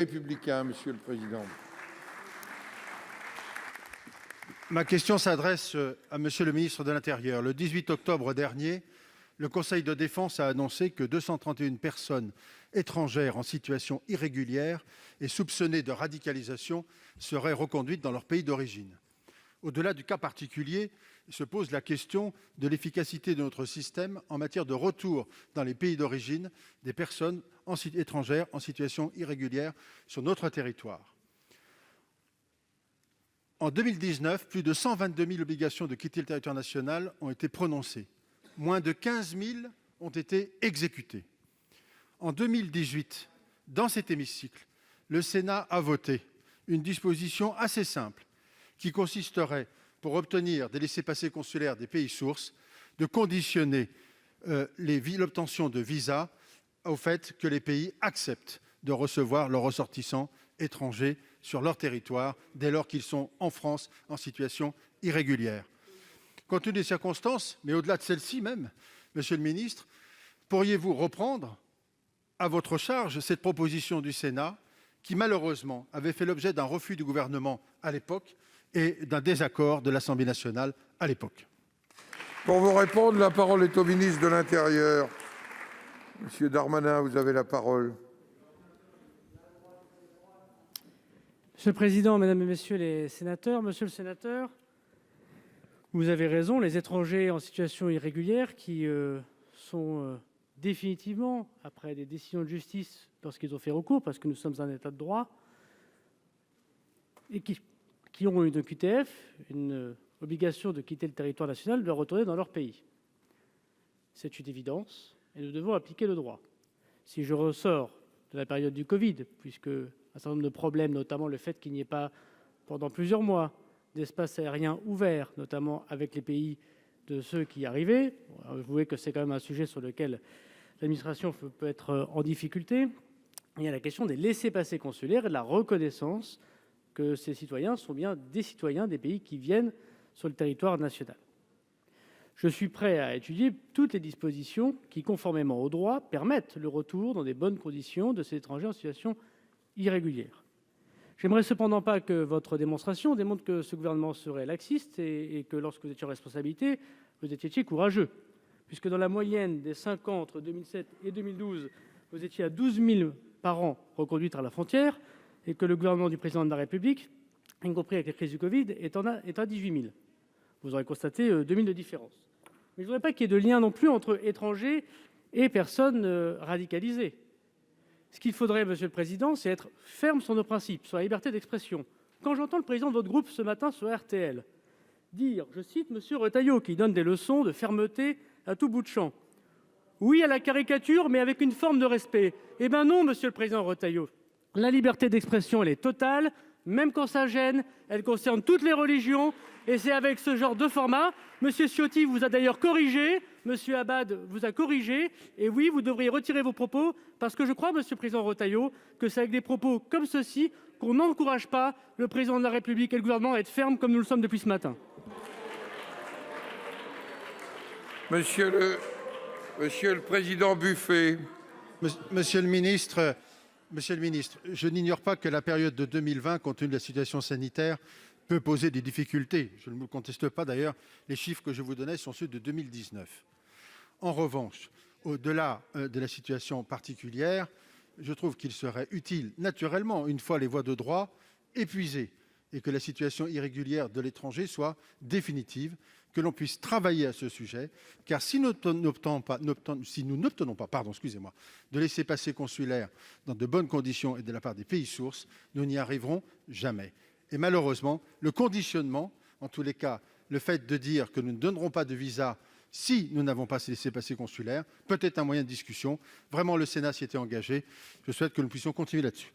Républicain, Monsieur le Président. Ma question s'adresse à Monsieur le ministre de l'Intérieur. Le 18 octobre dernier, le Conseil de défense a annoncé que 231 personnes étrangères en situation irrégulière et soupçonnées de radicalisation seraient reconduites dans leur pays d'origine. Au-delà du cas particulier, se pose la question de l'efficacité de notre système en matière de retour dans les pays d'origine des personnes étrangères en situation irrégulière sur notre territoire. En 2019, plus de 122 000 obligations de quitter le territoire national ont été prononcées. Moins de 15 000 ont été exécutées. En 2018, dans cet hémicycle, le Sénat a voté une disposition assez simple qui consisterait, pour obtenir des laissez-passer consulaires des pays sources, de conditionner l'obtention de visas au fait que les pays acceptent de recevoir leurs ressortissants étrangers sur leur territoire dès lors qu'ils sont en France en situation irrégulière. Compte tenu des circonstances, mais au-delà de celles-ci même, Monsieur le ministre, pourriez-vous reprendre à votre charge cette proposition du Sénat qui, malheureusement, avait fait l'objet d'un refus du gouvernement à l'époque et d'un désaccord de l'Assemblée nationale à l'époque? Pour vous répondre, la parole est au ministre de l'Intérieur. Monsieur Darmanin, vous avez la parole. Monsieur le président, mesdames et messieurs les sénateurs, monsieur le sénateur, vous avez raison, les étrangers en situation irrégulière qui sont définitivement, après des décisions de justice, lorsqu'ils ont fait recours, parce que nous sommes un État de droit, et qui ont une OQTF, une obligation de quitter le territoire national, de retourner dans leur pays. C'est une évidence, et nous devons appliquer le droit. Si je ressors de la période du Covid, puisque un certain nombre de problèmes, notamment le fait qu'il n'y ait pas, pendant plusieurs mois, d'espace aérien ouvert, notamment avec les pays de ceux qui y arrivaient. Avouez que c'est quand même un sujet sur lequel l'administration peut être en difficulté. Il y a la question des laissez-passer consulaires et de la reconnaissance que ces citoyens sont bien des citoyens des pays qui viennent sur le territoire national. Je suis prêt à étudier toutes les dispositions qui, conformément au droit, permettent le retour dans des bonnes conditions de ces étrangers en situation irrégulière. J'aimerais cependant pas que votre démonstration démontre que ce gouvernement serait laxiste et que lorsque vous étiez en responsabilité, vous étiez courageux. Puisque dans la moyenne des 5 ans entre 2007 et 2012, vous étiez à 12 000 par an reconduits à la frontière et que le gouvernement du président de la République, y compris avec la crise du Covid, est à 18 000. Vous aurez constaté 2 000 de différence. Mais je ne voudrais pas qu'il y ait de lien non plus entre étrangers et personnes radicalisées. Ce qu'il faudrait, Monsieur le Président, c'est être ferme sur nos principes, sur la liberté d'expression. Quand j'entends le président de votre groupe ce matin sur RTL dire, je cite M. Retailleau, qui donne des leçons de fermeté à tout bout de champ. Oui à la caricature, mais avec une forme de respect. Eh bien non, Monsieur le Président Retailleau. La liberté d'expression, elle est totale, même quand ça gêne, elle concerne toutes les religions, et c'est avec ce genre de format. Monsieur Ciotti vous a d'ailleurs corrigé, Monsieur Abad vous a corrigé, et oui, vous devriez retirer vos propos, parce que je crois, Monsieur le Président Retailleau, que c'est avec des propos comme ceux-ci qu'on n'encourage pas le Président de la République et le gouvernement à être fermes comme nous le sommes depuis ce matin. Monsieur le Président Buffet. Monsieur le ministre, je n'ignore pas que la période de 2020, compte tenu de la situation sanitaire, peut poser des difficultés. Je ne vous le conteste pas d'ailleurs, les chiffres que je vous donnais sont ceux de 2019. En revanche, au-delà de la situation particulière, je trouve qu'il serait utile, naturellement, une fois les voies de droit épuisées et que la situation irrégulière de l'étranger soit définitive, que l'on puisse travailler à ce sujet, car si nous n'obtenons pas de laissez-passer consulaires dans de bonnes conditions et de la part des pays sources, nous n'y arriverons jamais. Et malheureusement, le conditionnement, en tous les cas, le fait de dire que nous ne donnerons pas de visa si nous n'avons pas ces laissez-passer consulaires, peut être un moyen de discussion. Vraiment, le Sénat s'y était engagé. Je souhaite que nous puissions continuer là-dessus.